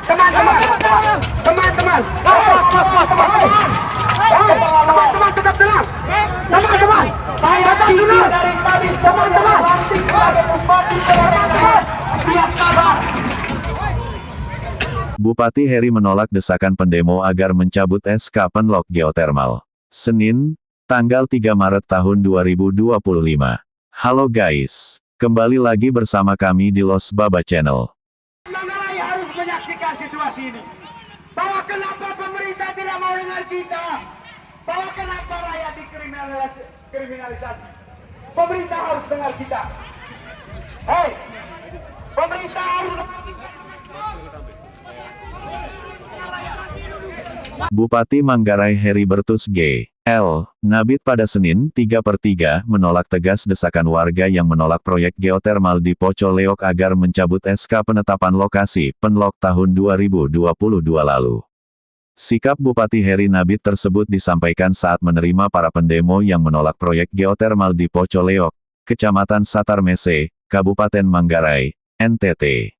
Teman-teman, teman-teman tetap tenang. Teman-teman, saya dulu dari tadi teman-teman. Bupati Heri menolak desakan pendemo agar mencabut SK Penlok Geotermal. Senin, tanggal 3 Maret tahun 2025. Halo guys, kembali lagi bersama kami di Los Baba Channel. Manggarai harus menyaksikan situasi ini. Bahwa kenapa pemerintah tidak mau dengar kita. Bahwa kenapa rakyat dikriminalisasi. Pemerintah harus dengar kita. Hei, pemerintah harus. Bupati Manggarai Heribertus G. L. Nabit pada Senin 3/3 menolak tegas desakan warga yang menolak proyek geotermal di Poco Leok agar mencabut SK penetapan lokasi Penlok tahun 2022 lalu. Sikap Bupati Heri Nabit tersebut disampaikan saat menerima para pendemo yang menolak proyek geotermal di Poco Leok, Kecamatan Satarmese, Kabupaten Manggarai, NTT.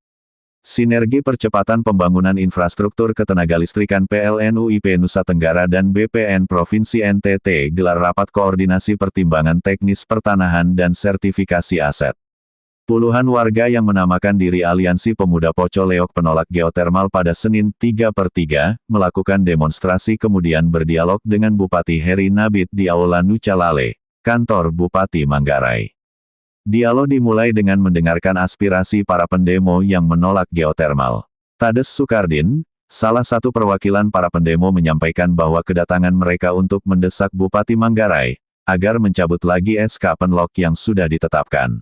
Sinergi Percepatan Pembangunan Infrastruktur Ketenagalistrikan PLNUIP Nusa Tenggara dan BPN Provinsi NTT gelar rapat koordinasi pertimbangan teknis pertanahan dan sertifikasi aset. Puluhan warga yang menamakan diri Aliansi Pemuda Poco Leok penolak geotermal pada Senin 3/3 melakukan demonstrasi kemudian berdialog dengan Bupati Heri Nabit di Aula Nucalale, kantor Bupati Manggarai. Dialog dimulai dengan mendengarkan aspirasi para pendemo yang menolak geotermal. Tades Sukardin, salah satu perwakilan para pendemo menyampaikan bahwa kedatangan mereka untuk mendesak Bupati Manggarai, agar mencabut lagi SK Penlok yang sudah ditetapkan.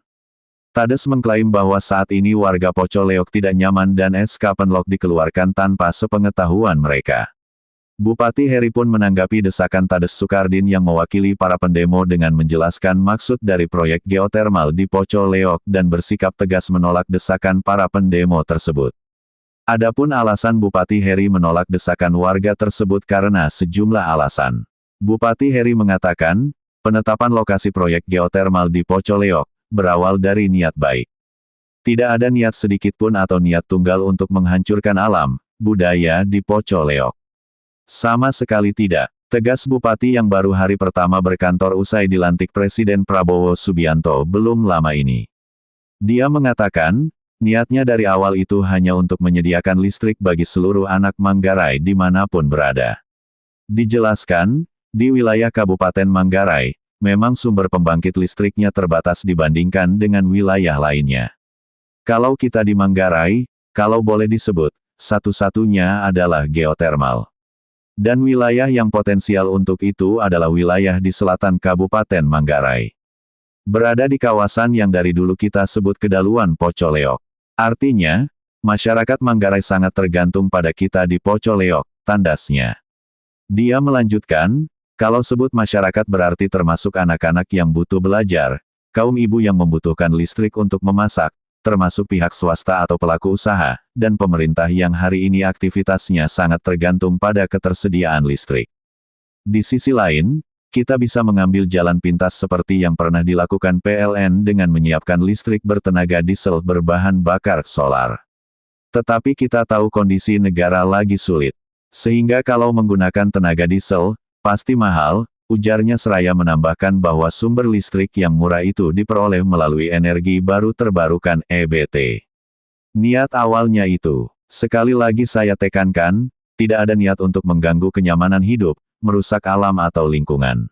Tades mengklaim bahwa saat ini warga Poco Leok tidak nyaman dan SK Penlok dikeluarkan tanpa sepengetahuan mereka. Bupati Heri pun menanggapi desakan Tades Sukardin yang mewakili para pendemo dengan menjelaskan maksud dari proyek geotermal di Poco Leok dan bersikap tegas menolak desakan para pendemo tersebut. Adapun alasan Bupati Heri menolak desakan warga tersebut karena sejumlah alasan. Bupati Heri mengatakan, penetapan lokasi proyek geotermal di Poco Leok berawal dari niat baik. Tidak ada niat sedikitpun atau niat tunggal untuk menghancurkan alam, budaya di Poco Leok. Sama sekali tidak, tegas Bupati yang baru hari pertama berkantor usai dilantik Presiden Prabowo Subianto belum lama ini. Dia mengatakan, niatnya dari awal itu hanya untuk menyediakan listrik bagi seluruh anak Manggarai dimanapun berada. Dijelaskan, di wilayah Kabupaten Manggarai, memang sumber pembangkit listriknya terbatas dibandingkan dengan wilayah lainnya. Kalau kita di Manggarai, kalau boleh disebut, satu-satunya adalah geotermal. Dan wilayah yang potensial untuk itu adalah wilayah di selatan Kabupaten Manggarai. Berada di kawasan yang dari dulu kita sebut Kedaluan Poco Leok. Artinya, masyarakat Manggarai sangat tergantung pada kita di Poco Leok, tandasnya. Dia melanjutkan, kalau sebut masyarakat berarti termasuk anak-anak yang butuh belajar, kaum ibu yang membutuhkan listrik untuk memasak, termasuk pihak swasta atau pelaku usaha, dan pemerintah yang hari ini aktivitasnya sangat tergantung pada ketersediaan listrik. Di sisi lain, kita bisa mengambil jalan pintas seperti yang pernah dilakukan PLN dengan menyiapkan listrik bertenaga diesel berbahan bakar solar. Tetapi kita tahu kondisi negara lagi sulit. Sehingga kalau menggunakan tenaga diesel, pasti mahal, ujarnya seraya menambahkan bahwa sumber listrik yang murah itu diperoleh melalui energi baru terbarukan (EBT). Niat awalnya itu, sekali lagi saya tekankan, tidak ada niat untuk mengganggu kenyamanan hidup, merusak alam atau lingkungan.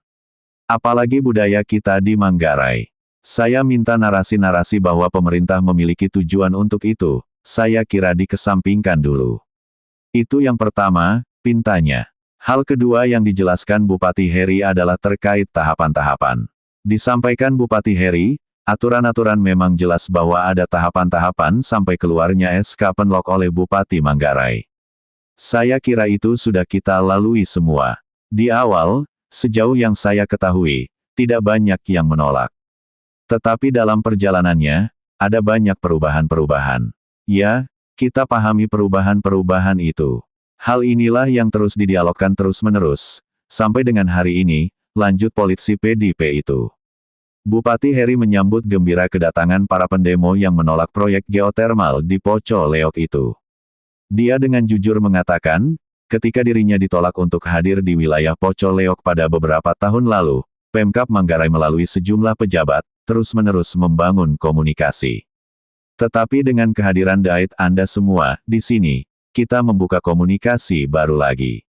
Apalagi budaya kita di Manggarai. Saya minta narasi-narasi bahwa pemerintah memiliki tujuan untuk itu, saya kira dikesampingkan dulu. Itu yang pertama, pintanya. Hal kedua yang dijelaskan Bupati Heri adalah terkait tahapan-tahapan. Disampaikan Bupati Heri, aturan-aturan memang jelas bahwa ada tahapan-tahapan sampai keluarnya SK Penlok oleh Bupati Manggarai. Saya kira itu sudah kita lalui semua. Di awal, sejauh yang saya ketahui, tidak banyak yang menolak. Tetapi dalam perjalanannya, ada banyak perubahan-perubahan. Ya, kita pahami perubahan-perubahan itu. Hal inilah yang terus didialogkan terus-menerus, sampai dengan hari ini, lanjut polisi PDP itu. Bupati Heri menyambut gembira kedatangan para pendemo yang menolak proyek geotermal di Poco Leok itu. Dia dengan jujur mengatakan, ketika dirinya ditolak untuk hadir di wilayah Poco-Leok pada beberapa tahun lalu, Pemkab Manggarai melalui sejumlah pejabat, terus-menerus membangun komunikasi. Tetapi dengan kehadiran Dait Anda semua, di sini, kita membuka komunikasi baru lagi.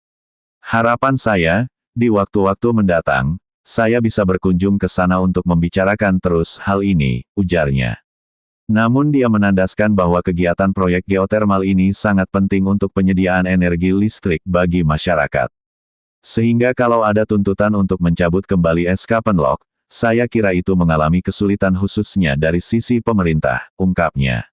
Harapan saya, di waktu-waktu mendatang, saya bisa berkunjung ke sana untuk membicarakan terus hal ini, ujarnya. Namun dia menandaskan bahwa kegiatan proyek geotermal ini sangat penting untuk penyediaan energi listrik bagi masyarakat. Sehingga kalau ada tuntutan untuk mencabut kembali SK Penlok, saya kira itu mengalami kesulitan khususnya dari sisi pemerintah, ungkapnya.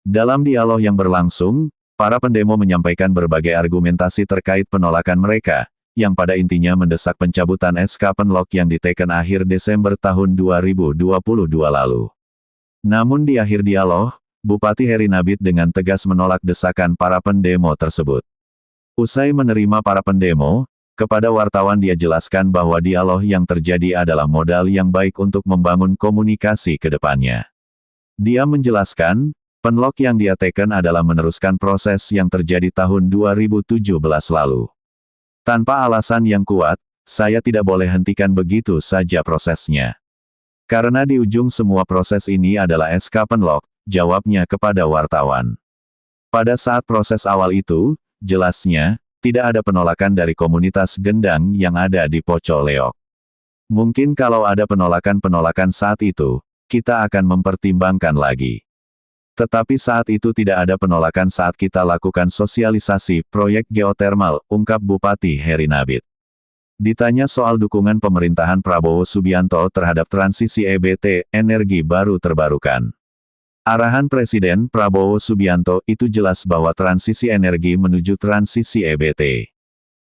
Dalam dialog yang berlangsung, para pendemo menyampaikan berbagai argumentasi terkait penolakan mereka, yang pada intinya mendesak pencabutan SK Penlok yang diteken akhir Desember tahun 2022 lalu. Namun di akhir dialog, Bupati Heri Nabit dengan tegas menolak desakan para pendemo tersebut. Usai menerima para pendemo, kepada wartawan dia jelaskan bahwa dialog yang terjadi adalah modal yang baik untuk membangun komunikasi ke depannya. Dia menjelaskan, Penlok yang dia teken adalah meneruskan proses yang terjadi tahun 2017 lalu. Tanpa alasan yang kuat, saya tidak boleh hentikan begitu saja prosesnya. Karena di ujung semua proses ini adalah SK Penlok, jawabnya kepada wartawan. Pada saat proses awal itu, jelasnya, tidak ada penolakan dari komunitas Gendang yang ada di Poco-Leok. Mungkin kalau ada penolakan-penolakan saat itu, kita akan mempertimbangkan lagi. Tetapi saat itu tidak ada penolakan saat kita lakukan sosialisasi proyek geotermal, ungkap Bupati Heri Nabit. Ditanya soal dukungan pemerintahan Prabowo Subianto terhadap transisi EBT, energi baru terbarukan. Arahan Presiden Prabowo Subianto itu jelas bahwa transisi energi menuju transisi EBT.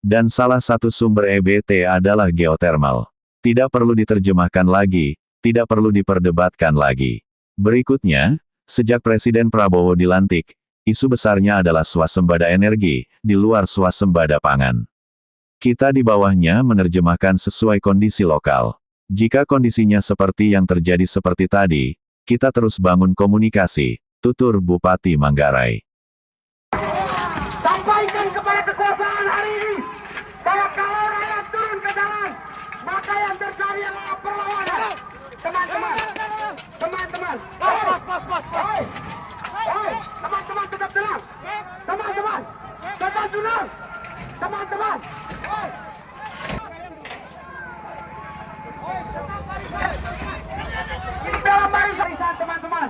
Dan salah satu sumber EBT adalah geotermal. Tidak perlu diterjemahkan lagi, tidak perlu diperdebatkan lagi. Berikutnya, sejak Presiden Prabowo dilantik, isu besarnya adalah swasembada energi, di luar swasembada pangan. Kita di bawahnya menerjemahkan sesuai kondisi lokal. Jika kondisinya seperti yang terjadi seperti tadi, kita terus bangun komunikasi, tutur Bupati Manggarai. Sampaikan kepada kekuasaan hari ini, bahwa kalau rakyat turun ke jalan, maka yang terjadi adalah perlawanan. Teman-teman, teman-teman, teman-teman tetap tenang. Teman-teman, tetap tenang. Teman-teman. Ini dalam barisan teman-teman.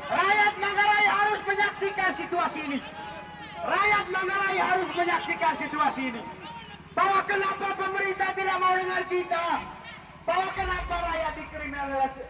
Rakyat Manggarai harus menyaksikan situasi ini. Rakyat Manggarai harus menyaksikan situasi ini. Bahwa kenapa pemerintah tidak mau dengar kita. Bahwa kenapa rakyat dikriminalisasi.